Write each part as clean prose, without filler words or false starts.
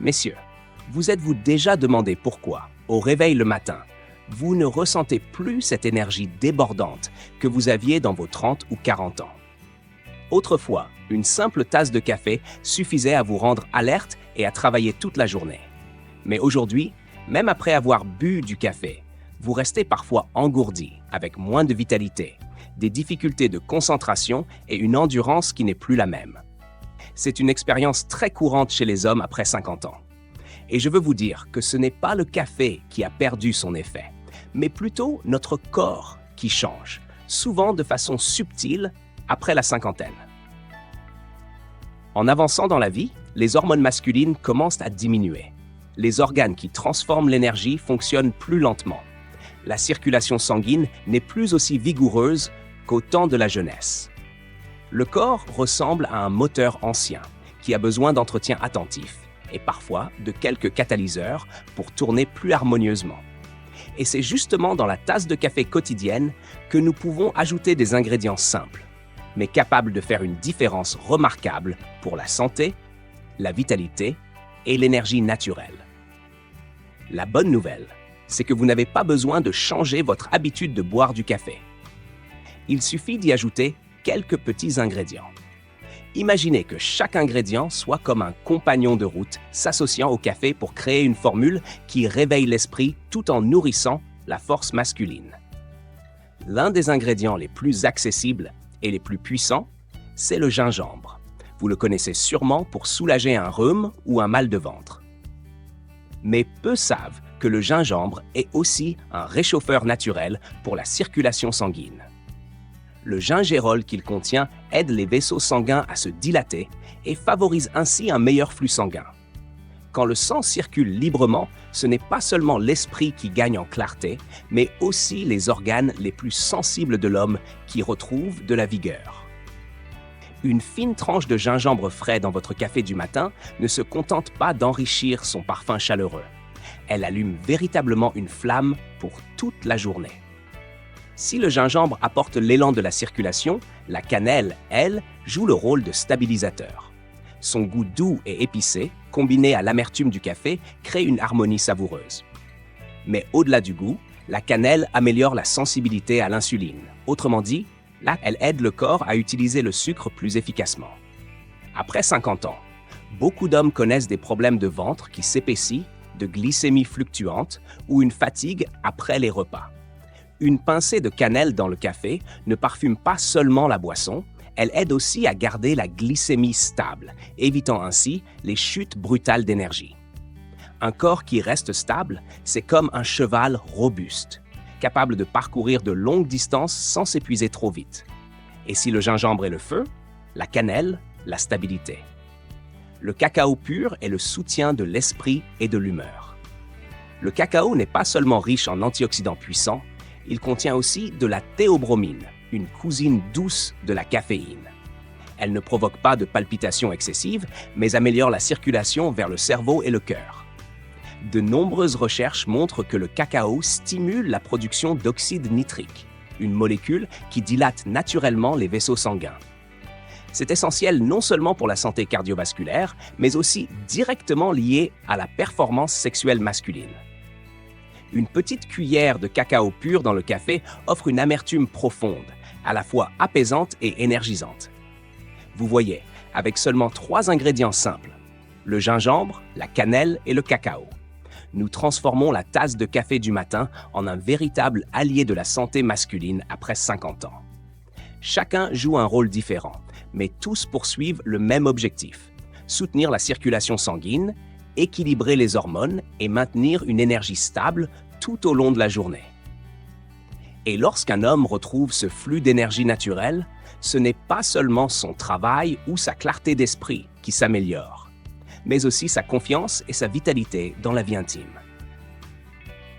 Messieurs, vous êtes-vous déjà demandé pourquoi, au réveil le matin, vous ne ressentez plus cette énergie débordante que vous aviez dans vos 30 ou 40 ans? Autrefois, une simple tasse de café suffisait à vous rendre alerte et à travailler toute la journée. Mais aujourd'hui, même après avoir bu du café, vous restez parfois engourdi, avec moins de vitalité, des difficultés de concentration et une endurance qui n'est plus la même. C'est une expérience très courante chez les hommes après 50 ans. Et je veux vous dire que ce n'est pas le café qui a perdu son effet, mais plutôt notre corps qui change, souvent de façon subtile après la cinquantaine. En avançant dans la vie, les hormones masculines commencent à diminuer. Les organes qui transforment l'énergie fonctionnent plus lentement. La circulation sanguine n'est plus aussi vigoureuse qu'au temps de la jeunesse. Le corps ressemble à un moteur ancien qui a besoin d'entretien attentif et parfois de quelques catalyseurs pour tourner plus harmonieusement. Et c'est justement dans la tasse de café quotidienne que nous pouvons ajouter des ingrédients simples, mais capables de faire une différence remarquable pour la santé, la vitalité et l'énergie naturelle. La bonne nouvelle, c'est que vous n'avez pas besoin de changer votre habitude de boire du café. Il suffit d'y ajouter quelques petits ingrédients. Imaginez que chaque ingrédient soit comme un compagnon de route s'associant au café pour créer une formule qui réveille l'esprit tout en nourrissant la force masculine. L'un des ingrédients les plus accessibles et les plus puissants, c'est le gingembre. Vous le connaissez sûrement pour soulager un rhume ou un mal de ventre. Mais peu savent que le gingembre est aussi un réchauffeur naturel pour la circulation sanguine. Le gingérol qu'il contient aide les vaisseaux sanguins à se dilater et favorise ainsi un meilleur flux sanguin. Quand le sang circule librement, ce n'est pas seulement l'esprit qui gagne en clarté, mais aussi les organes les plus sensibles de l'homme qui retrouvent de la vigueur. Une fine tranche de gingembre frais dans votre café du matin ne se contente pas d'enrichir son parfum chaleureux. Elle allume véritablement une flamme pour toute la journée. Si le gingembre apporte l'élan de la circulation, la cannelle, elle, joue le rôle de stabilisateur. Son goût doux et épicé, combiné à l'amertume du café, crée une harmonie savoureuse. Mais au-delà du goût, la cannelle améliore la sensibilité à l'insuline. Autrement dit, elle aide le corps à utiliser le sucre plus efficacement. Après 50 ans, beaucoup d'hommes connaissent des problèmes de ventre qui s'épaississent, de glycémie fluctuante ou une fatigue après les repas. Une pincée de cannelle dans le café ne parfume pas seulement la boisson, elle aide aussi à garder la glycémie stable, évitant ainsi les chutes brutales d'énergie. Un corps qui reste stable, c'est comme un cheval robuste, capable de parcourir de longues distances sans s'épuiser trop vite. Et si le gingembre est le feu, la cannelle, la stabilité. Le cacao pur est le soutien de l'esprit et de l'humeur. Le cacao n'est pas seulement riche en antioxydants puissants, il contient aussi de la théobromine, une cousine douce de la caféine. Elle ne provoque pas de palpitations excessives, mais améliore la circulation vers le cerveau et le cœur. De nombreuses recherches montrent que le cacao stimule la production d'oxyde nitrique, une molécule qui dilate naturellement les vaisseaux sanguins. C'est essentiel non seulement pour la santé cardiovasculaire, mais aussi directement lié à la performance sexuelle masculine. Une petite cuillère de cacao pur dans le café offre une amertume profonde, à la fois apaisante et énergisante. Vous voyez, avec seulement 3 ingrédients simples, le gingembre, la cannelle et le cacao, nous transformons la tasse de café du matin en un véritable allié de la santé masculine après 50 ans. Chacun joue un rôle différent, mais tous poursuivent le même objectif, soutenir la circulation sanguine, équilibrer les hormones et maintenir une énergie stable tout au long de la journée. Et lorsqu'un homme retrouve ce flux d'énergie naturelle, ce n'est pas seulement son travail ou sa clarté d'esprit qui s'améliorent, mais aussi sa confiance et sa vitalité dans la vie intime.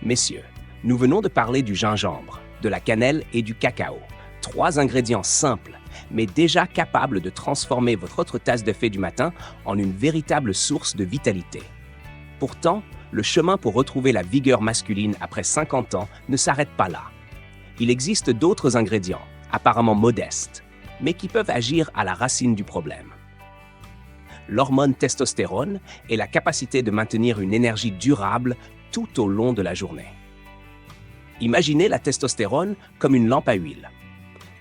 Messieurs, nous venons de parler du gingembre, de la cannelle et du cacao, 3 ingrédients simples, mais déjà capables de transformer votre autre tasse de café du matin en une véritable source de vitalité. Pourtant, le chemin pour retrouver la vigueur masculine après 50 ans ne s'arrête pas là. Il existe d'autres ingrédients, apparemment modestes, mais qui peuvent agir à la racine du problème. l'hormone testostérone et la capacité de maintenir une énergie durable tout au long de la journée. Imaginez la testostérone comme une lampe à huile.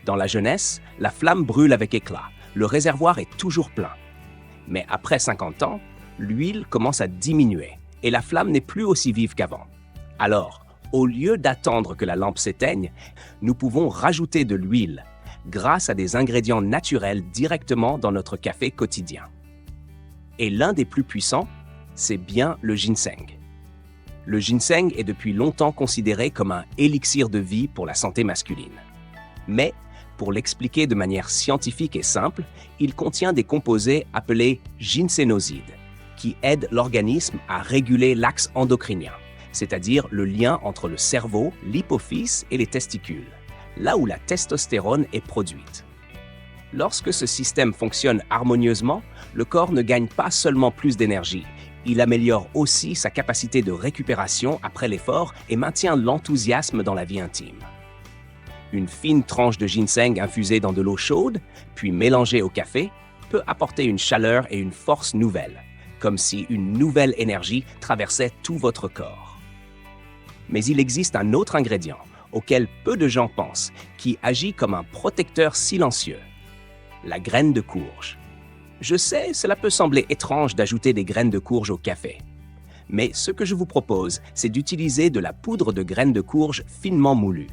Dans la jeunesse, la flamme brûle avec éclat, le réservoir est toujours plein. Mais après 50 ans, l'huile commence à diminuer et la flamme n'est plus aussi vive qu'avant. Alors, au lieu d'attendre que la lampe s'éteigne, nous pouvons rajouter de l'huile grâce à des ingrédients naturels directement dans notre café quotidien. Et l'un des plus puissants, c'est bien le ginseng. Le ginseng est depuis longtemps considéré comme un élixir de vie pour la santé masculine. Mais, pour l'expliquer de manière scientifique et simple, il contient des composés appelés ginsénosides, qui aident l'organisme à réguler l'axe endocrinien, c'est-à-dire le lien entre le cerveau, l'hypophyse et les testicules, là où la testostérone est produite. Lorsque ce système fonctionne harmonieusement, le corps ne gagne pas seulement plus d'énergie, il améliore aussi sa capacité de récupération après l'effort et maintient l'enthousiasme dans la vie intime. Une fine tranche de ginseng infusée dans de l'eau chaude, puis mélangée au café, peut apporter une chaleur et une force nouvelles, comme si une nouvelle énergie traversait tout votre corps. Mais il existe un autre ingrédient, auquel peu de gens pensent, qui agit comme un protecteur silencieux, la graine de courge. Je sais, cela peut sembler étrange d'ajouter des graines de courge au café. Mais ce que je vous propose, c'est d'utiliser de la poudre de graines de courge finement moulue.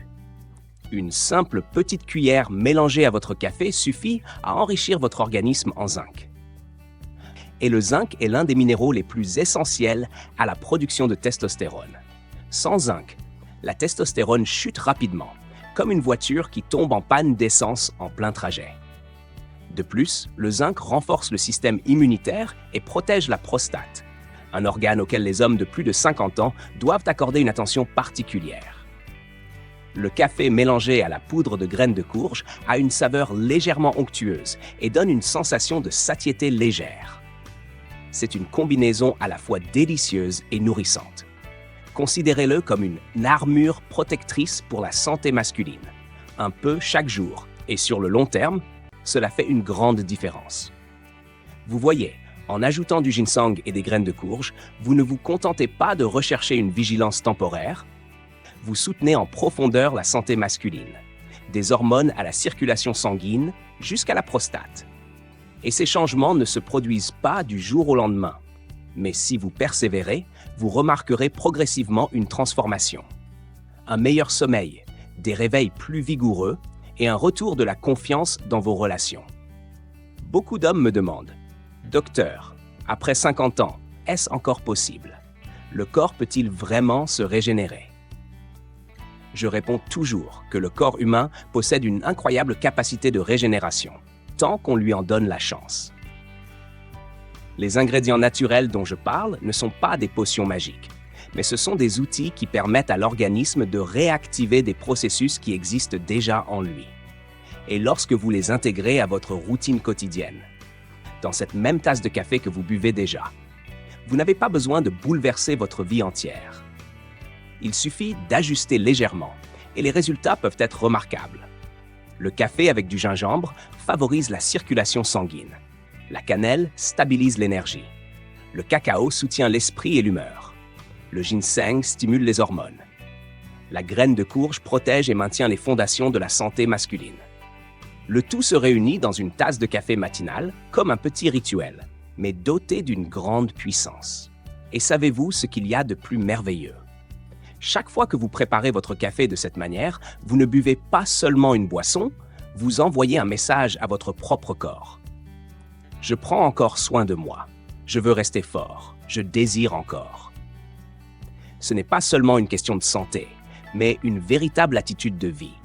Une simple petite cuillère mélangée à votre café suffit à enrichir votre organisme en zinc. Et le zinc est l'un des minéraux les plus essentiels à la production de testostérone. Sans zinc, la testostérone chute rapidement, comme une voiture qui tombe en panne d'essence en plein trajet. De plus, le zinc renforce le système immunitaire et protège la prostate, un organe auquel les hommes de plus de 50 ans doivent accorder une attention particulière. Le café mélangé à la poudre de graines de courge a une saveur légèrement onctueuse et donne une sensation de satiété légère. C'est une combinaison à la fois délicieuse et nourrissante. Considérez-le comme une armure protectrice pour la santé masculine, un peu chaque jour, et sur le long terme, cela fait une grande différence. Vous voyez, en ajoutant du ginseng et des graines de courge, vous ne vous contentez pas de rechercher une vigilance temporaire, vous soutenez en profondeur la santé masculine, des hormones à la circulation sanguine jusqu'à la prostate. Et ces changements ne se produisent pas du jour au lendemain, mais si vous persévérez, vous remarquerez progressivement une transformation. Un meilleur sommeil, des réveils plus vigoureux et un retour de la confiance dans vos relations. Beaucoup d'hommes me demandent « Docteur, après 50 ans, est-ce encore possible? Le corps peut-il vraiment se régénérer ?» Je réponds toujours que le corps humain possède une incroyable capacité de régénération, tant qu'on lui en donne la chance. Les ingrédients naturels dont je parle ne sont pas des potions magiques, mais ce sont des outils qui permettent à l'organisme de réactiver des processus qui existent déjà en lui. Et lorsque vous les intégrez à votre routine quotidienne, dans cette même tasse de café que vous buvez déjà, vous n'avez pas besoin de bouleverser votre vie entière. Il suffit d'ajuster légèrement et les résultats peuvent être remarquables. Le café avec du gingembre favorise la circulation sanguine. La cannelle stabilise l'énergie. Le cacao soutient l'esprit et l'humeur. Le ginseng stimule les hormones. La graine de courge protège et maintient les fondations de la santé masculine. Le tout se réunit dans une tasse de café matinale comme un petit rituel, mais doté d'une grande puissance. Et savez-vous ce qu'il y a de plus merveilleux? Chaque fois que vous préparez votre café de cette manière, vous ne buvez pas seulement une boisson, vous envoyez un message à votre propre corps. Je prends encore soin de moi. Je veux rester fort. Je désire encore. Ce n'est pas seulement une question de santé, mais une véritable attitude de vie.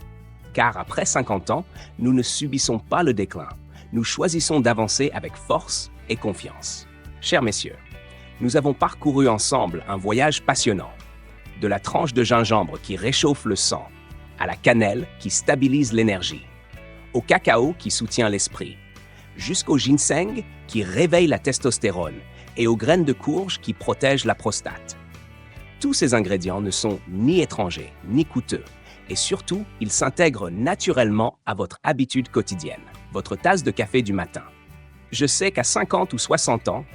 Car après 50 ans, nous ne subissons pas le déclin. Nous choisissons d'avancer avec force et confiance. Chers messieurs, nous avons parcouru ensemble un voyage passionnant. De la tranche de gingembre qui réchauffe le sang, à la cannelle qui stabilise l'énergie, au cacao qui soutient l'esprit, jusqu'au ginseng qui réveille la testostérone et aux graines de courge qui protègent la prostate. Tous ces ingrédients ne sont ni étrangers, ni coûteux, et surtout, ils s'intègrent naturellement à votre habitude quotidienne, votre tasse de café du matin. Je sais qu'à 50 ou 60 ans,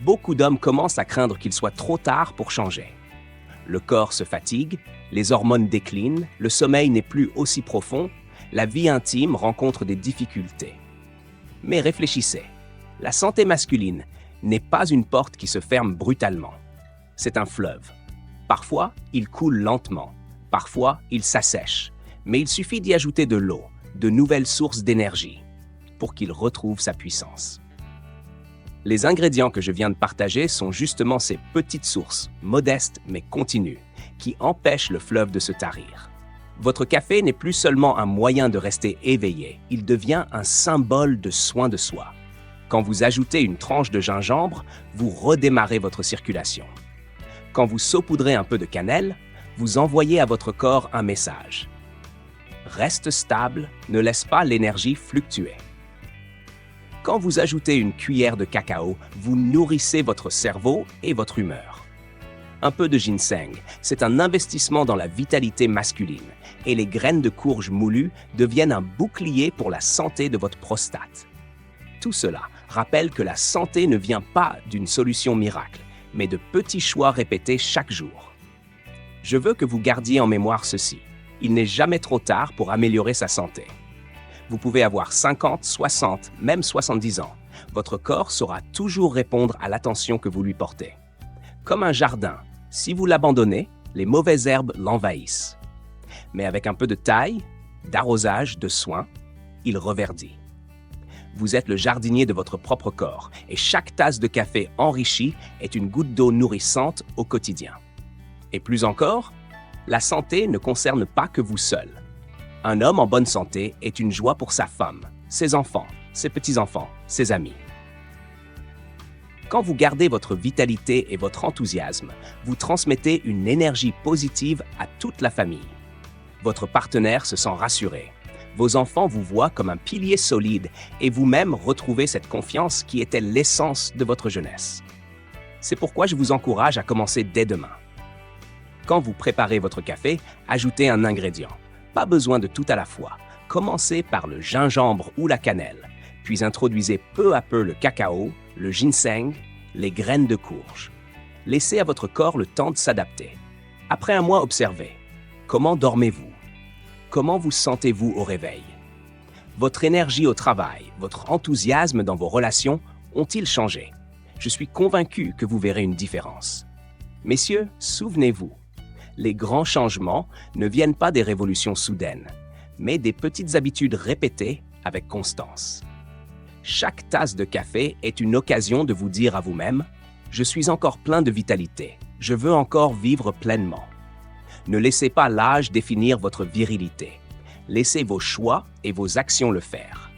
beaucoup d'hommes commencent à craindre qu'il soit trop tard pour changer. Le corps se fatigue, les hormones déclinent, le sommeil n'est plus aussi profond, la vie intime rencontre des difficultés. Mais réfléchissez, la santé masculine n'est pas une porte qui se ferme brutalement. C'est un fleuve. Parfois, il coule lentement, parfois, il s'assèche, mais il suffit d'y ajouter de l'eau, de nouvelles sources d'énergie, pour qu'il retrouve sa puissance. Les ingrédients que je viens de partager sont justement ces petites sources, modestes mais continues, qui empêchent le fleuve de se tarir. Votre café n'est plus seulement un moyen de rester éveillé, il devient un symbole de soin de soi. Quand vous ajoutez une tranche de gingembre, vous redémarrez votre circulation. Quand vous saupoudrez un peu de cannelle, vous envoyez à votre corps un message. Reste stable, ne laisse pas l'énergie fluctuer. Quand vous ajoutez une cuillère de cacao, vous nourrissez votre cerveau et votre humeur. Un peu de ginseng, c'est un investissement dans la vitalité masculine et les graines de courge moulues deviennent un bouclier pour la santé de votre prostate. Tout cela rappelle que la santé ne vient pas d'une solution miracle, mais de petits choix répétés chaque jour. Je veux que vous gardiez en mémoire ceci. Il n'est jamais trop tard pour améliorer sa santé. Vous pouvez avoir 50, 60, même 70 ans. Votre corps saura toujours répondre à l'attention que vous lui portez. Comme un jardin, si vous l'abandonnez, les mauvaises herbes l'envahissent. Mais avec un peu de taille, d'arrosage, de soin, il reverdit. Vous êtes le jardinier de votre propre corps et chaque tasse de café enrichie est une goutte d'eau nourrissante au quotidien. Et plus encore, la santé ne concerne pas que vous seul. Un homme en bonne santé est une joie pour sa femme, ses enfants, ses petits-enfants, ses amis. Quand vous gardez votre vitalité et votre enthousiasme, vous transmettez une énergie positive à toute la famille. Votre partenaire se sent rassuré. Vos enfants vous voient comme un pilier solide et vous-même retrouvez cette confiance qui était l'essence de votre jeunesse. C'est pourquoi je vous encourage à commencer dès demain. Quand vous préparez votre café, ajoutez un ingrédient. Pas besoin de tout à la fois. Commencez par le gingembre ou la cannelle, puis introduisez peu à peu le cacao, le ginseng, les graines de courge. Laissez à votre corps le temps de s'adapter. Après un mois, observez. Comment dormez-vous? Comment vous sentez-vous au réveil? Votre énergie au travail, votre enthousiasme dans vos relations ont-ils changé? Je suis convaincu que vous verrez une différence. Messieurs, souvenez-vous, les grands changements ne viennent pas des révolutions soudaines, mais des petites habitudes répétées avec constance. Chaque tasse de café est une occasion de vous dire à vous-même « Je suis encore plein de vitalité, je veux encore vivre pleinement ». Ne laissez pas l'âge définir votre virilité. Laissez vos choix et vos actions le faire.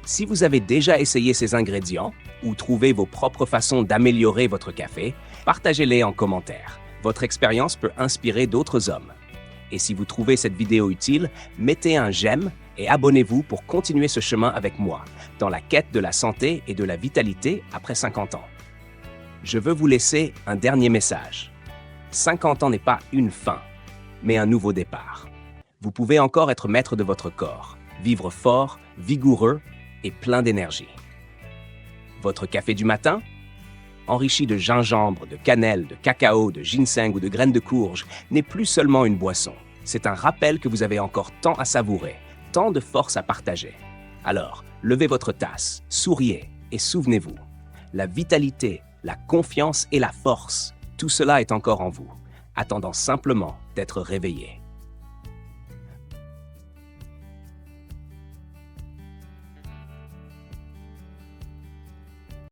Si vous avez déjà essayé ces ingrédients ou trouvé vos propres façons d'améliorer votre café, partagez-les en commentaire. Votre expérience peut inspirer d'autres hommes. Et si vous trouvez cette vidéo utile, mettez un j'aime et abonnez-vous pour continuer ce chemin avec moi, dans la quête de la santé et de la vitalité après 50 ans. Je veux vous laisser un dernier message. 50 ans n'est pas une fin, mais un nouveau départ. Vous pouvez encore être maître de votre corps, vivre fort, vigoureux et plein d'énergie. Votre café du matin, enrichi de gingembre, de cannelle, de cacao, de ginseng ou de graines de courge, n'est plus seulement une boisson. C'est un rappel que vous avez encore tant à savourer, tant de force à partager. Alors, levez votre tasse, souriez et souvenez-vous, la vitalité, la confiance et la force, tout cela est encore en vous, attendant simplement d'être réveillé.